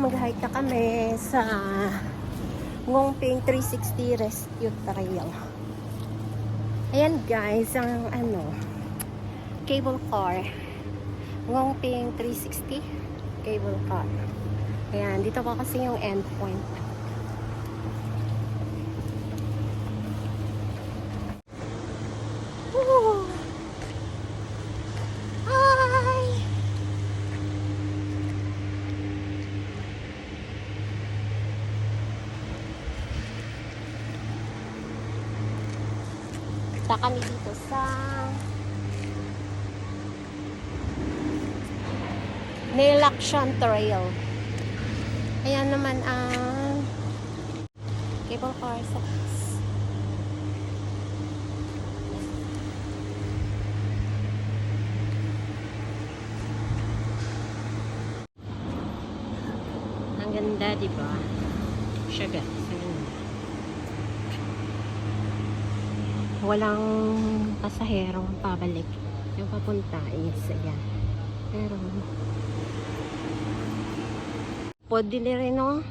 mag-hike na kami sa Ngongping 360 Rescue Trail. Ayan guys, ang cable car. Ngongping 360 cable car. Ayan, dito pa kasi yung end point. Woo! Hi! Punta kami dito sa Nailakshan Trail. Ayan naman ang cable car sa ang ganda, diba? Siya guys, ang ganda. Walang pasaherong pabalik. Yung papunta is ayan. Pero pwede rin, no?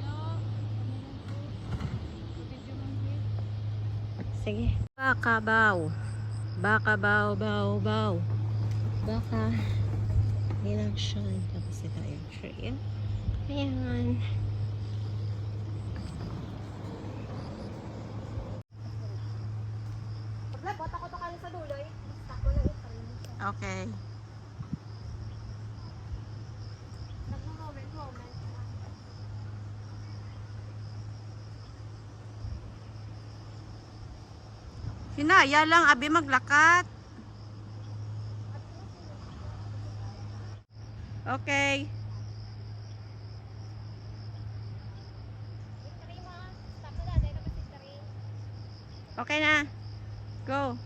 Sige. Baka baw. Baka baw, baw, baw. Baka Nailakshan. Tapos ito yung trail. Ayan. Paglabot ako to kayo sa duloy. Stop ko lang ito. Okay. Nag-moment. Hinaya lang, abi maglakat. Okay. Okay na. Go.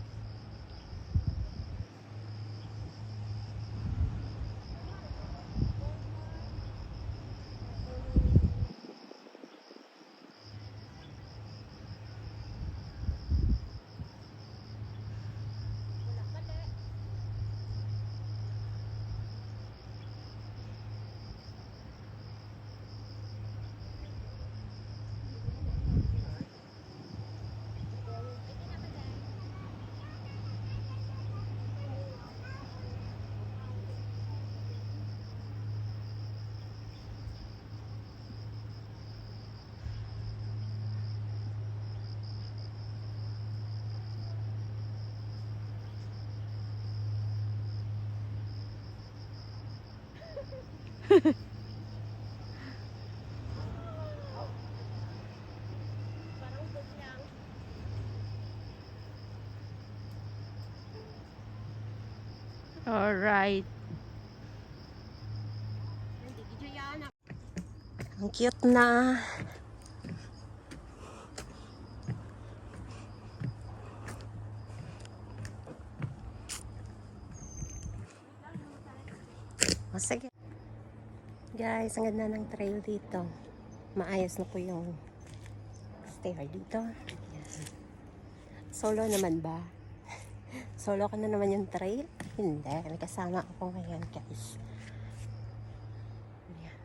All right. Ang cute na. O sige. Guys, ang ganda ng trail dito. Maayos na po yung stair dito. Ayan. Solo naman ba? Solo ko na naman yung trail? Hindi. May kasama ako ngayon, guys. Ayan.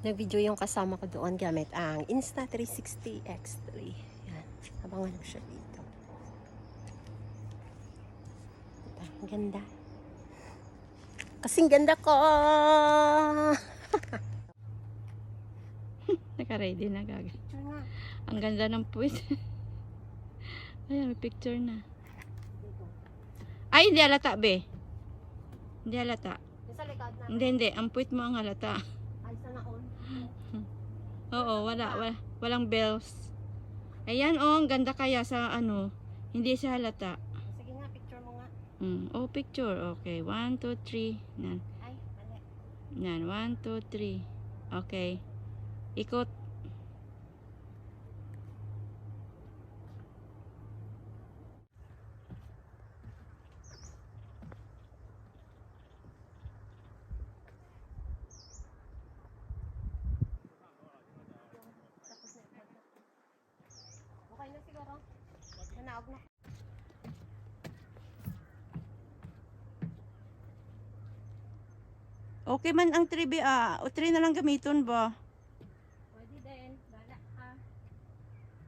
Nag-video yung kasama ko doon gamit ang Insta360 X3. Ayan. Abangan ko siya dito. Ang ganda. Kasing ganda ko! Naka-ready na gaga. Ang ganda ng puwit. Ayan, may picture na. Ay, hindi halata, be. Hindi halata. Sa likod na. Hindi. Ang puwit mo ang halata. Ay, sana all. Oo, walang bells. Ayan, oh, ang ganda kaya sa ano. Hindi sa halata. Sige nga, picture mo nga. Oh, picture. Okay, 1, 2, 3. Yan. Ay, mali. Yan, 1, 2, 3. Okay. Ikot. Okay na siguro. Hanaog na. Okay man ang 3B, o 3 na lang gamiton ba? Pwede din. Bala ka.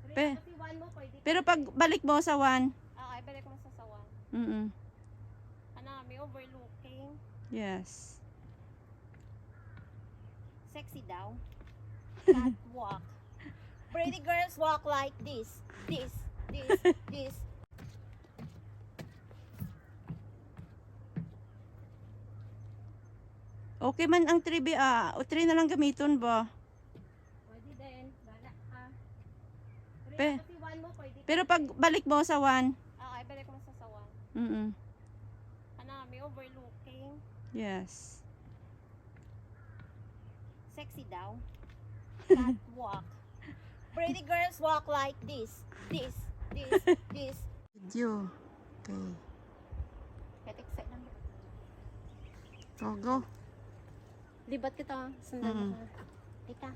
Pe- Kasi 1 mo pwede. Pero pag balik mo sa 1, Okay, balik mo sa sawan. Ano, may overlooking. yes. Sexy daw. Catwalk. Pretty girls walk like this. This. Okay man ang 3B, o 3 na lang gamiton ba? Pwede din. Bala ka. Pe- Kasi 1 mo pwede. Pero pag balik mo sa 1, Okay, balik mo sa sawan. mm Ano, may overlooking. yes. Sexy daw. Catwalk. Pretty girls walk like this. This. Video. Okay. Ketik set lang. Go. Libat kita. Sundan ka. Teka.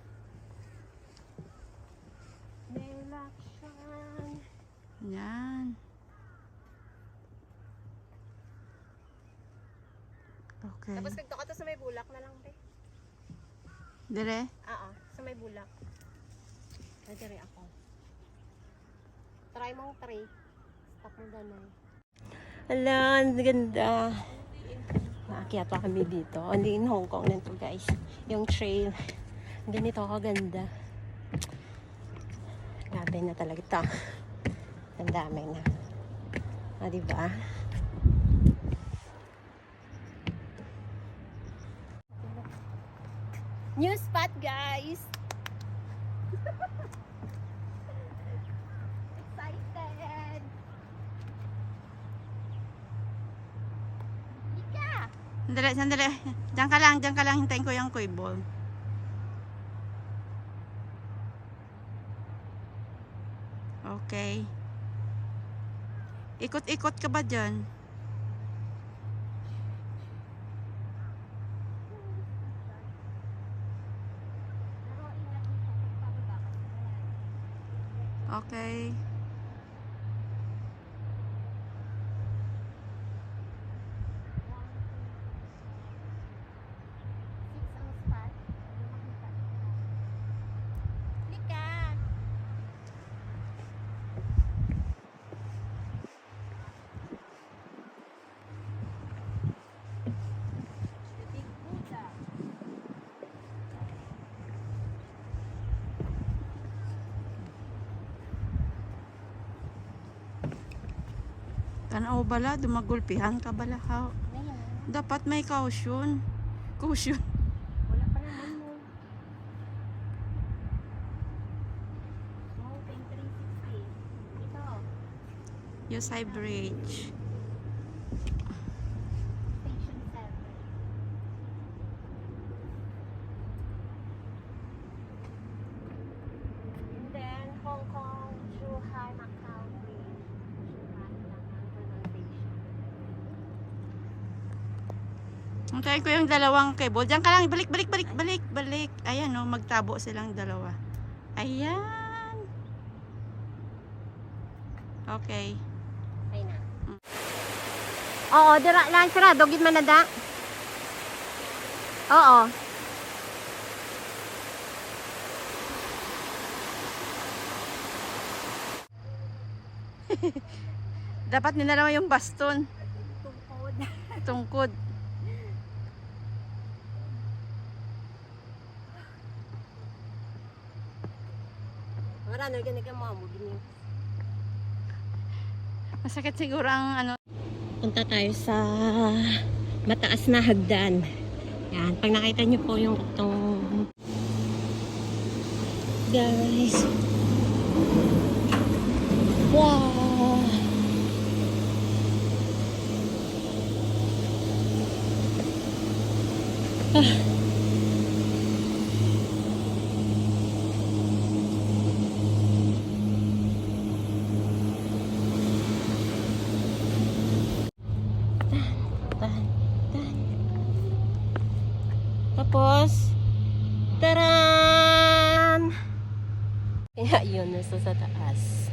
Relaxation. Yan. Okay. Tapos kagto ka to sa may bulak na lang, te. Dire? Oo, sa may bulak. Nadiri ako. Try mong 3. Stop mo doon na. Hala, ang ganda. Naakyat pa kami dito. Only in Hong Kong nito, guys. Yung trail. Ganito kaganda. Grabe na talaga ito. Ang dami na. Diba? New spot, guys! Excited! Ika! Sandali. Diyan ka lang. Hintayin ko yung kuy ball. Okay. Ikot-ikot ka ba dyan? Pero ingat dito kung pababa ka. Okay. Six ang spot. Yung makita. Lika! The Big Buddha. Tanaw bala, dumagulpihan ka bala. Ngayon, Dapat may caution. Caution. wala pa naman mo. Moving 360. Ito. Yusay Bridge. Station 7. And then, Hong Kong, Zhuhai, Macau Bridge. Zhuhai lang ang pronunciation. Hintayin ko yung dalawang cable. Diyan ka lang. Balik. Ayan, no, magtabo silang dalawa. Ayan. Okay. Ay na. Oo, dira lang sarado gid man na da. Oo. Dapat ninalaw yung baston. Tungkod. Tungkod. Marano gani ka mo gini. Masakit siguro ang ano. Punta tayo sa mataas na hagdan. Yan, pag nakita niyo po yung itong guys. Wow! Tapos, taran! Kaya yun, nasa sa taas.